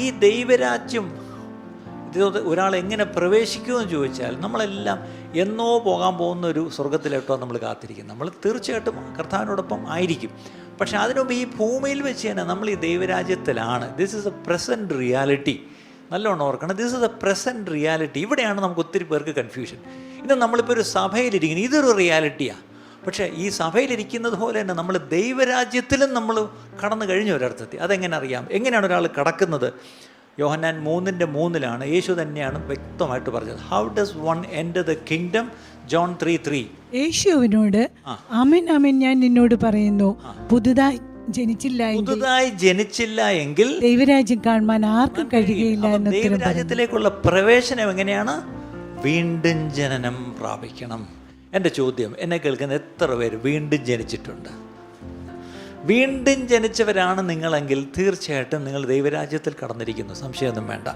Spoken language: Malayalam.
ഈ ദൈവരാജ്യം ഇത് ഒരാൾ എങ്ങനെ പ്രവേശിക്കുമെന്ന് ചോദിച്ചാൽ, നമ്മളെല്ലാം എന്നോ പോകാൻ പോകുന്ന ഒരു സ്വർഗത്തിലേട്ടോ നമ്മൾ കാത്തിരിക്കും. നമ്മൾ തീർച്ചയായിട്ടും കർത്താവിനോടൊപ്പം ആയിരിക്കും. പക്ഷെ അതിനുമുമ്പ് ഈ ഭൂമിയിൽ വെച്ച് തന്നെ നമ്മൾ ഈ ദൈവരാജ്യത്തിലാണ്. This is a present reality. നല്ലോണം ഓർക്കണം, this is a present reality. ഇവിടെയാണ് നമുക്ക് ഒത്തിരി പേർക്ക് കൺഫ്യൂഷൻ. ഇന്ന് നമ്മളിപ്പോൾ ഒരു സഭയിലിരിക്കുന്നത്, ഇതൊരു റിയാലിറ്റിയാണ്. പക്ഷേ ഈ സഭയിലിരിക്കുന്നത് പോലെ തന്നെ നമ്മൾ ദൈവരാജ്യത്തിലും നമ്മൾ കടന്നു കഴിഞ്ഞ ഒരർത്ഥത്തിൽ. അതെങ്ങനെ അറിയാം? എങ്ങനെയാണ് ഒരാൾ കടക്കുന്നത്? യോഹന്നാൻ 3:3 യേശു തന്നെയാണ് വ്യക്തമായിട്ട് പറഞ്ഞത്. How does one enter the kingdom? John 3:3. യേശുവിനോട് ആമേൻ ആമേൻ ഞാൻ നിന്നോട് പറയുന്നു, പുതുതായി ജനിച്ചില്ല എങ്കിൽ ദൈവരാജ്യം കാണുവാൻ ആർക്കും കഴിയുകയില്ല. ദൈവരാജ്യത്തിലേക്കുള്ള പ്രവേശനം എങ്ങനെയാണ്? വീണ്ടും ജനനം പ്രാപിക്കണം. എൻ്റെ ചോദ്യം, എന്നെ കേൾക്കുന്ന എത്ര പേര് വീണ്ടും ജനിച്ചിട്ടുണ്ട്? വീണ്ടും ജനിച്ചവരാണ് നിങ്ങളെങ്കിൽ തീർച്ചയായിട്ടും നിങ്ങൾ ദൈവരാജ്യത്തിൽ കടന്നിരിക്കുന്നു, സംശയമൊന്നും വേണ്ട.